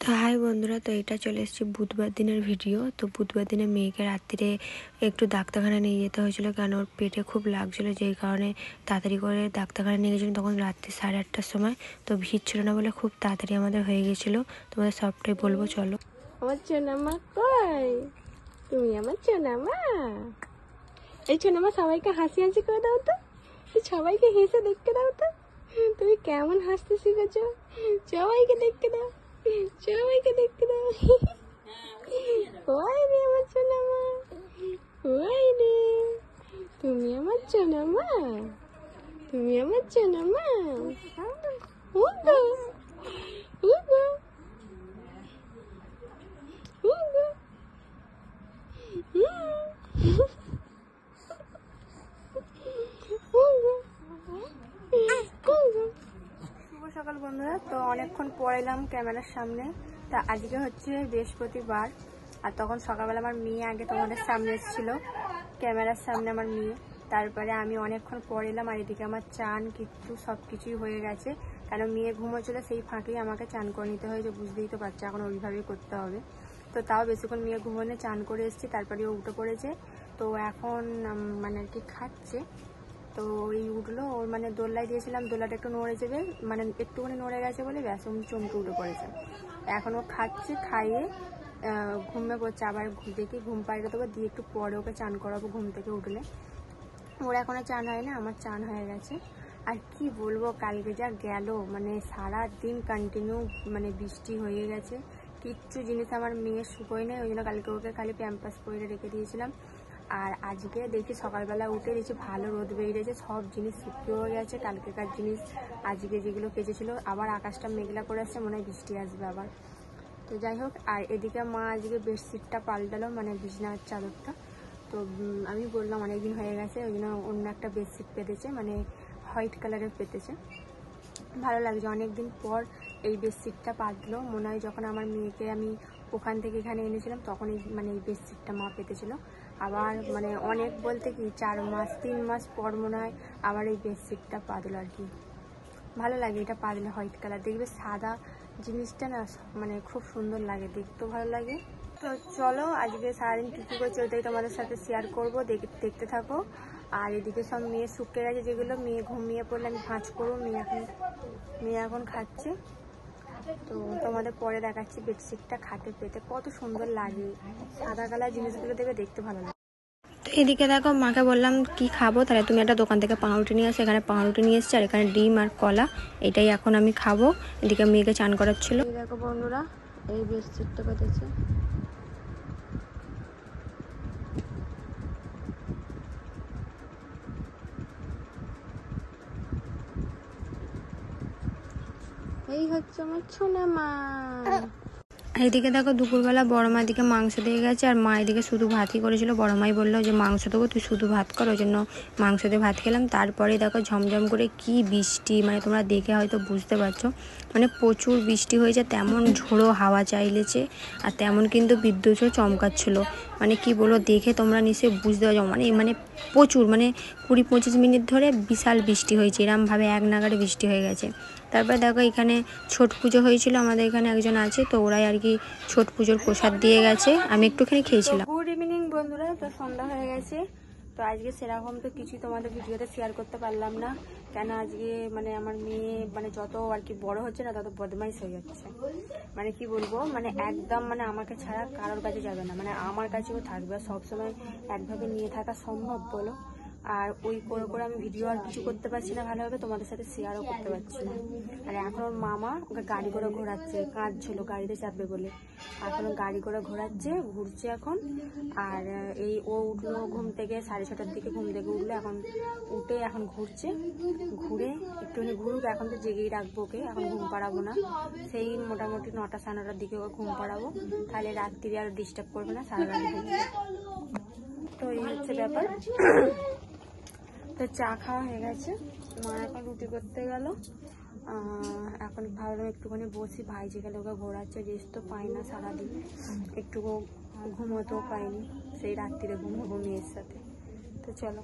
তো হাই বন্ধুরা, তো এটা চলে এসেছে বুধবার দিনের ভিডিও। তো বুধবার দিনে মেয়েকে রাত্রিরে একটু ডাক্তারখানা নিয়ে যেতে হয়েছিল, কারণ ওর পেটে খুব লাগছিলো, যেই কারণে তাড়াতাড়ি করে ডাক্তারখানা নিয়ে গেছিলো। তখন রাত্রি 8:30টার সময়, তো ভিড় ছিল না বলে খুব তাড়াতাড়ি আমাদের হয়ে গেছিলো। তোমাদের সবটাই বলবো, চলো। আমার সোনামা কই? তুমি আমার সোনামা। এই সোনামা সবাইকে হাসি হাসি করে দাও তো, সবাইকে হেসে দেখতে দাও তো তুমি কেমন হাসতে শিখেছো। সবাইকে দেখতে দাও, সবাইকে দেখতে দাও। ওই রে আমার সোনামা, ওই রে, তুমি আমার সোনামা, তুমি আমার সোনামা। Hugo Hugo Hugo. শুভ সকাল বন্ধুরা। তো অনেকক্ষণ পরে এলাম ক্যামেরার সামনে। তা আজকে হচ্ছে বৃহস্পতিবার, আর তখন সকালবেলা আমার মেয়ে আগে তোমাদের সামনে এসেছিল, ক্যামেরার সামনে আমার মেয়ে। তারপরে আমি অনেকক্ষণ পরে এলাম, আর এদিকে আমার চান কিচ্ছু সব কিছুই হয়ে গেছে, কারণ মেয়ে ঘুমোচ্ছিল, সেই ফাঁকেই আমাকে চান করে নিতে হয়েছে। বুঝতেই তো পারছো, এখন ওইভাবেই করতে হবে। তো তাও বেশিক্ষণ মেয়ে ঘুমোনে চান করে এসেছি, তারপরে ও উঠে পড়েছে। তো এখন মানে আর কি খাচ্ছে। তো এই উঠলো, ওর মানে দোল্লায় দিয়েছিলাম, দোল্লাটা একটু নড়ে যাবে, মানে একটুখানি নড়ে গেছে বলে ব্যাস চমকে উঠে পড়েছে। এখন ও খাচ্ছে, খাইয়ে ঘুমিয়ে পড়ছে। আবার দেখি ঘুম পাড়িয়ে দেবো, দিয়ে একটু পরে ওকে চান করাবো ঘুম থেকে উঠলে। ওর এখনো চান হয় না, আমার চান হয়ে গেছে। আর কি বলবো, কালকে যা গেল, মানে সারা দিন কন্টিনিউ মানে বৃষ্টি হয়ে গেছে, কিচ্ছু জিনিস আমার মেয়ে শুকোয় নেই। ওই জন্য কালকে ওকে খালি প্যাম্পাস পরে রেখে দিয়েছিলাম। আর আজকে দেখি সকালবেলা উঠে দেখছি ভালো রোদ বেরিয়েছে, সব জিনিস শুকিয়েও গেছে। কালকেকার জিনিস আজকে যেগুলো কেচেছিল, আবার আকাশটা মেঘলা করে আসছে, মনে হয় বৃষ্টি আসবে আবার। তো যাই হোক, আর এদিকে মা আজকে বেডশিটটা পাল্টালো, মানে বিছানার চাদরটা। তো আমি বললাম অনেকদিন হয়ে গেছে, ওই জন্য অন্য একটা বেডশিট পেতেছে, মানে হোয়াইট কালারের পেতেছে। ভালো লাগছে, অনেকদিন পর এই বেডশিটটা পাতলো। মনে হয় যখন আমার মেয়েকে আমি ওখান থেকে এখানে এনেছিলাম, তখন এই মানে এই বেডশিটটা মা পেতেছিল। আবার মানে অনেক বলতে কি 3 মাস পর মনে হয় আবার এই বেডশিটটা পাতলো আর কি। ভালো লাগে এটা পাতলে, হোয়াইট কালার। দেখবে সাদা জিনিসটা না মানে খুব সুন্দর লাগে, দেখতেও ভালো লাগে। তো চলো, আজকে সারাদিন কী কী করছি ওইটাই তোমাদের সাথে শেয়ার করবো, দেখতে থাকো। আর এদিকে সব মেয়ে শুকিয়ে গেছে, যেগুলো মেয়ে ঘুমিয়ে পড়লে আমি ভাঁজ করবো। মেয়ে এখন খাচ্ছে। তো তোমাদের পরে দেখাচ্ছি বেডশিটটা খাটে পেতে কত সুন্দর লাগে, সাদা কালার জিনিসগুলো দেখবে দেখতে ভালো লাগে। তো এদিকে দেখো, মাকে বললাম কি খাবো, তাহলে তুমি একটা দোকান থেকে পাউরুটি নিয়ে আসো। এখানে পাউরুটি নিয়ে এসছি, আর এখানে ডিম আর কলা, এটাই এখন আমি খাবো। এদিকে মেয়েকে চান করাচ্ছিল। দেখো বন্ধুরা, এই বেডশিটটা পেতেছে। এই হচ্ছে আমার ছোনা মা। এইদিকে দেখো, দুপুরবেলা বড় মা দিকে মাংস দিয়ে গেছে, আর মা এদিকে শুধু ভাতই করেছিল। বড় মাই বললো যে মাংস দেবো, তুই শুধু ভাত কর, ওই জন্য মাংস দিয়ে ভাত খেলাম। তারপরে দেখো ঝমঝম করে কি বৃষ্টি, মানে তোমরা দেখে হয়তো বুঝতে পারছো, মানে প্রচুর বৃষ্টি হয়েছে, তেমন ঝোড়ো হাওয়া চাইলেছে, আর তেমন কিন্তু বিদ্যুৎও চমকাচ্ছিল। মানে কি বলবো, দেখে তোমরা নিশ্চয়ই বুঝতে পারছো, মানে প্রচুর, মানে 20-25 মিনিট ধরে বিশাল বৃষ্টি হয়েছে, এরমভাবে এক নাগাড়ে বৃষ্টি হয়ে গেছে। তারপরে দেখো, এখানে ছট পুজো হয়েছিল, আমাদের এখানে একজন আছে, তো ওরাই আর কি ছট পুজোর প্রসাদ দিয়ে গেছে, আমি একটুখানি খেয়েছিলাম। গুড ইভিনিং বন্ধুরা, তো সন্ধ্যা হয়ে গেছে। তো আজকে সেরকম তো কিছুই তোমাদের ভিডিওতে শেয়ার করতে পারলাম না, কেন আজকে মানে আমার মেয়ে মানে যত আর কি বড় হচ্ছে না, তত বদমাইশ হয়ে যাচ্ছে। মানে কি বলবো, মানে একদম মানে আমাকে ছাড়া কারোর কাছে যাবে না, মানে আমার কাছেও থাকবে, সবসময় একভাবে নিয়ে থাকা সম্ভব বলো। আর ওই করে করে আমি ভিডিও আর কিছু করতে পারছি না ভালোভাবে, তোমাদের সাথে শেয়ারও করতে পারছি না। আর এখন ওর মামা ওকে গাড়ি করে ঘোরাচ্ছে, কাঁদছিল গাড়িতে চাপবে বলে, এখন গাড়ি করে ঘুরছে এখন। আর এই ও উঠলো ঘুম থেকে 6:30টার দিকে, ঘুম থেকে উঠলো, এখন উঠে এখন ঘুরছে। ঘুরে একটুখানি ঘুরুক, এখন তো জেগেই রাখবো ওকে, এখন ঘুম পাড়াবো না। সেই মোটামুটি 9টা 9:30টার দিকে ওকে ঘুম পাড়াবো, তাহলে রাত্রিরে আর ডিস্টার্ব করবে না, সারা রাত ঘুমবে। তো এই হচ্ছে ব্যাপার। তো চা খাওয়া হয়ে গেছে, মা এখন রুটি করতে গেল। এখন ভাবলাম একটুখানি বসি, ভাই যেখানে ওকে ঘোরাচ্ছে, রেস্ট তো পাই না সারাদিন, একটুকু ঘুমোতেও পাইনি, সেই রাত্রিরে ঘুমোবো মেয়ের সাথে। তো চলো।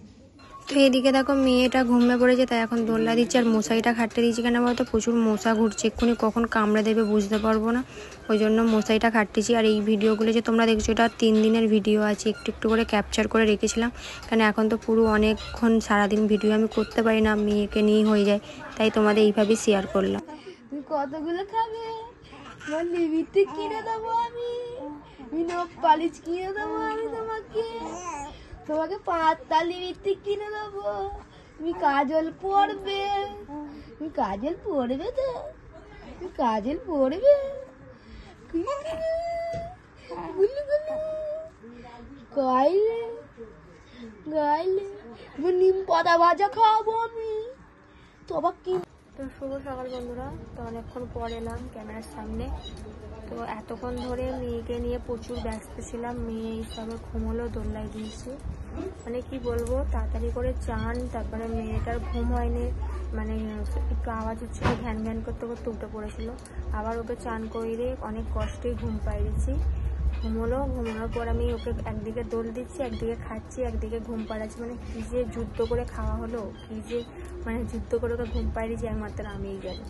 তো এদিকে দেখো মেয়েটা ঘুমিয়ে পড়েছে, তাই এখন দোলনা দিচ্ছে আর মশারিটা খাটতে দিচ্ছি কেন বলতো, প্রচুর মশা ঘুরছে, এক্ষুনি কখন কামড়ে দেবে বুঝতে পারবো না, ওই জন্য মশারিটা খাটতেছি। আর এই ভিডিওগুলো যে তোমরা দেখছো এটা 3 দিনের ভিডিও আছে, একটু একটু করে ক্যাপচার করে রেখেছিলাম, কারণ এখন তো পুরো অনেকক্ষণ সারাদিন ভিডিও আমি করতে পারি না, মেয়েকে নিয়ে হয়ে যায়, তাই তোমাদের এইভাবেই শেয়ার করলাম। তুমি কতগুলো খাবে? তোমার লিপস্টিক কিনে দেবো আমি, নখ পালিশ কিনে দেবো আমি তোমাকে, তোমাকে 5টা লিপস্টিক কিনে দেবো, তুমি কাজল পরবে, তুমি কাজল পরবে তো, তুমি কাজল পরবে, গাইলে গাইলে তুমি নিম পাতা ভাজা খাওয়াবো আমি, তো আবার কি। তো শুভ সকাল বন্ধুরা, তো অনেকক্ষণ পর এলাম ক্যামেরার সামনে। তো এতক্ষণ ধরে মেয়েকে নিয়ে প্রচুর ব্যস্ত ছিলাম, মেয়ে এইসবে ঘুমোলো, দোল্লায় দিয়েছি, মানে কি বলবো, তাড়াতাড়ি করে চান, তারপরে মেয়েটার ঘুম হয়নি, মানে একটু আওয়াজ হচ্ছিল, ঘ্যান ঘ্যান করতে করতে উঠে পড়েছিল, আবার ওকে চান করিয়ে অনেক কষ্টেই ঘুম পাড়িয়েছি। ঘুমানোর পর আমি ওকে একদিকে দোল দিচ্ছি, একদিকে খাচ্ছি, একদিকে ঘুম পাড়াচ্ছি, মানে কি যে যুদ্ধ করে খাওয়া হলো, কি যে মানে যুদ্ধ করে ওকে ঘুম পাড়িয়েছি একমাত্র আমিই জানি।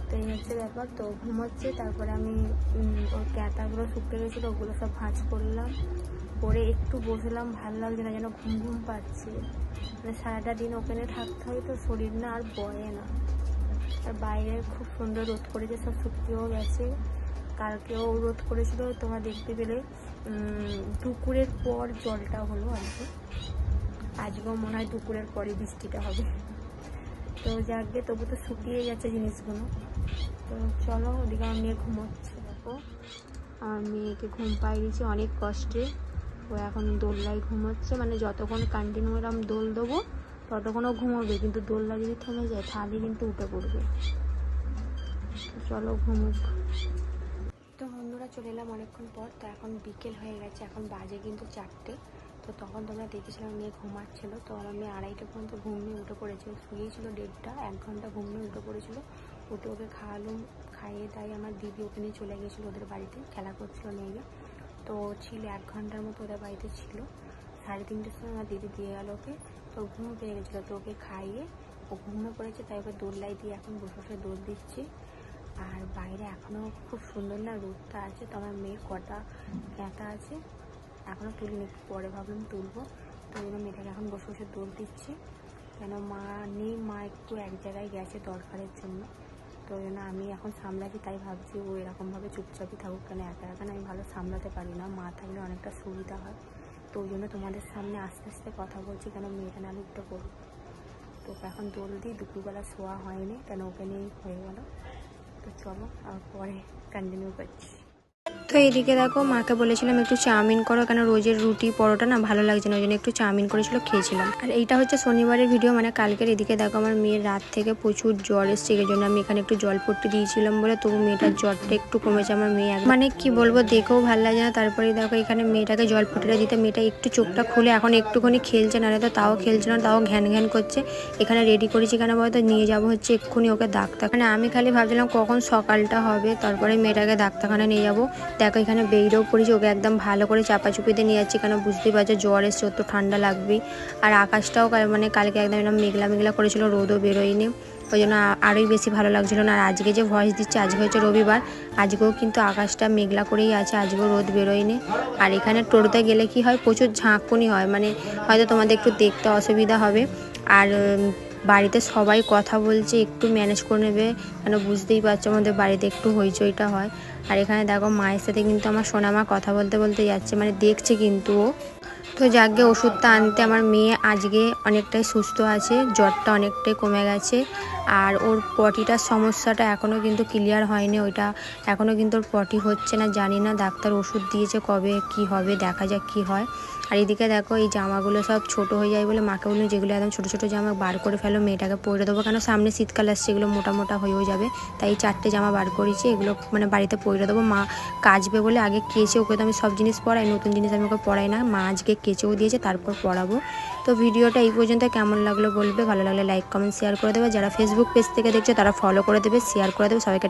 তো এই হচ্ছে ব্যাপার। তো ঘুমোচ্ছে, তারপরে আমি ওর ক্যাঁতাগুলো শুকিয়ে গেছিলো, ওগুলো সব ভাঁজ করলাম, করে একটু বসলাম, ভালো লাগছে না, যেন ঘুম ঘুম পাচ্ছে, মানে সারাটা দিন ওখানে থাকতে হয় তো শরীর না আর বয়ে না। আর বাইরে খুব সুন্দর রোদ করেছে, সব শুকিয়েও গেছে, কালকেও রোদ করেছিল, তোমরা দেখতে পেলে, দুপুরের পর জলটা হলো আর কি, আজকেও মনে হয় দুপুরের পরে বৃষ্টিটা হবে। তো যাকে তবু তো শুকিয়ে যাচ্ছে জিনিসগুলো। তো চলো, ওদিকে আমার মেয়ে ঘুমোচ্ছে, দেখো আমার মেয়েকে ঘুম পাইয়ে দিয়েছি অনেক কষ্টে, ও এখন দোলনায় ঘুমোচ্ছে, মানে যতক্ষণ কন্টিনিউ এরকম দোল দেবো ততক্ষণও ঘুমোবে, কিন্তু দোলনা যদি থেমে যায় তাহলে কিন্তু উঠে পড়বে। তো চলো ঘুমুক। তো বন্ধুরা চলে এলাম অনেকক্ষণ পর, তো এখন বিকেল হয়ে গেছে, এখন বাজে কিন্তু 4টে। তো তখন তোমরা দেখেছিলাম মেয়ে ঘুমাচ্ছিল, তো আমার মেয়ে 2:30 পর্যন্ত ঘুমিয়ে উঠে পড়েছে, শুয়েছিল 1.5 ঘন্টা ঘুমিয়ে উঠে পড়েছিল, উঠে ওকে খাওয়ালাম, খাইয়ে তাই আমার দিদি ওখানে চলে গেছিলো ওদের বাড়িতে, খেলা করছিল মেয়ে, তো ছিল 1 ঘন্টার মতো ওদের বাড়িতে ছিল। 3:30টার সময় আমার দিদি দিয়ে গেল ওকে, তো ঘুম পেয়ে গেছিলো, তো ওকে খাইয়ে ও ঘুমিয়ে পড়েছে, তাই ওকে দোল্লাই দিয়ে এখন বসে বসে দোল দিচ্ছি। আর বাইরে এখনও খুব সুন্দর না রোদটা আছে, তো আমার মেয়ের কটা ক্যাঁতা আছে এখনও তুলিনি, পরে ভাবলাম তুলবো, তো ওই জন্য মেয়েটাকে এখন বসে বসে দোল দিচ্ছি, কেন মা নেই, মা একটু এক জায়গায় গেছে দরকারের জন্য, তো ওই জন্য আমি এখন সামলাচ্ছি, তাই ভাবছি ও এরকমভাবে চুপচাপই থাকুক, কেন একা একা আমি ভালো সামলাতে পারি না, মা থাকলে অনেকটা সুবিধা হয়, তো ওই জন্য তোমাদের সামনে আস্তে আস্তে কথা বলছি, কেন মেয়েটা না উঠতে পড়ুক। তো ওকে এখন দোল দিই, দুপুরবেলা শোয়া হয়নি, কেন ওকে নিয়েই হয়ে গেল। তো চলো আর পরে কন্টিনিউ করছি। তো এইদিকে দেখো মাকে বলেছিলাম একটু চাউমিন করো, কেন রোজের রুটি পরোটা না ভালো লাগছে না, ওই জন্য একটু চাউমিন করেছিল, খেয়েছিলাম। আর এইটা হচ্ছে শনিবারের ভিডিও, মানে কালকের। এদিকে দেখো আমার মেয়ের রাত থেকে প্রচুর জ্বর এসছে, এই জন্য আমি এখানে একটু জল পট্টি দিয়েছিলাম বলে তবু মেয়েটার জ্বরটা একটু কমেছে। আমার মেয়ে মানে কি বলবো, দেখেও ভালো লাগে না। তারপরে দেখো এখানে মেয়েটাকে জল পট্টিটা দিতে মেয়েটা একটু চোখটা খুলে এখন একটুখানি খেলছে, না তো তাও খেলছে না, তাও ঘ্যান ঘ্যান করছে। এখানে রেডি করেছি কেন বলতো, নিয়ে যাবো হচ্ছে এক্ষুনি ওকে ডাক্তার, মানে আমি খালি ভাবছিলাম কখন সকালটা হবে, তারপরে মেয়েটাকে ডাক্তারখানা নিয়ে যাবো। দেখো এখানে বেরিয়েও পড়েছি, ওকে একদম ভালো করে চাপাচুপিতে নিয়ে যাচ্ছি, কেন বুঝতেই পারছো জ্বর এসছে, তো ঠান্ডা লাগবেই। আর আকাশটাও মানে কালকে একদম এরকম মেঘলা মেঘলা করেছিল, রোদও বেরোয়নি, ওই জন্য আরোই বেশি ভালো লাগছিলো না। আর আজকে যে ভয়েস দিচ্ছে, আজকে হচ্ছে রবিবার, আজকেও কিন্তু আকাশটা মেঘলা করেই আছে, আজকেও রোদ বেরোয়নি। আর এখানে টোটোতে গেলে কি হয়, প্রচুর ঝাঁকুনি হয়, মানে হয়তো তোমাদের একটু দেখতে অসুবিধা হবে। আর বাড়িতে সবাই কথা বলছে, একটু ম্যানেজ করে নেবে, কেন বুঝতেই পারছো আমাদের বাড়িতে একটু হইচইটা হয়। আর এখানে দেখো মায়ের সাথে কিন্তু আমার সোনামা কথা বলতে বলতে যাচ্ছে, মানে দেখছে কিন্তু ও। তো যাকে ওষুধটা আনতে আমার মেয়ে আজকে অনেকটাই সুস্থ আছে, জ্বরটা অনেকটাই কমে গেছে। আর ওর পটিটার সমস্যাটা এখনও কিন্তু ক্লিয়ার হয়নি, ওইটা এখনও কিন্তু ওর পটি হচ্ছে না, জানি না, ডাক্তার ওষুধ দিয়েছে, কবে কি হবে দেখা যাক কি হয়। আর এদিকে দেখো এই জামাগুলো সব ছোট হয়ে যায় বলে মাকে বললাম যেগুলো একদম ছোটো ছোটো জামা বার করে ফেলো, মেয়েটাকে পরে দেবো, কেন সামনে শীতকাল আসছে, এগুলো মোটা মোটা হয়েও যাবে, তাই 4টে জামা বার করেছি, এগুলো মানে বাড়িতে পরে দেবো। মা কাচবে বলে আগে কেচে, ওকে তো আমি সব জিনিস পরাই, নতুন জিনিস আমি ওকে পরাই না, মা আজকে কেচেও দিয়েছে, তারপর পরাবো। তো ভিডিওটা এই পর্যন্ত কেমন লাগলো বলবে, ভালো লাগলে লাইক কমেন্ট শেয়ার করে দেবে, যারা ফেসবুক পেজ থেকে দেখছো তারা ফলো করে দেবে, শেয়ার করে দেবে, সবাইকে।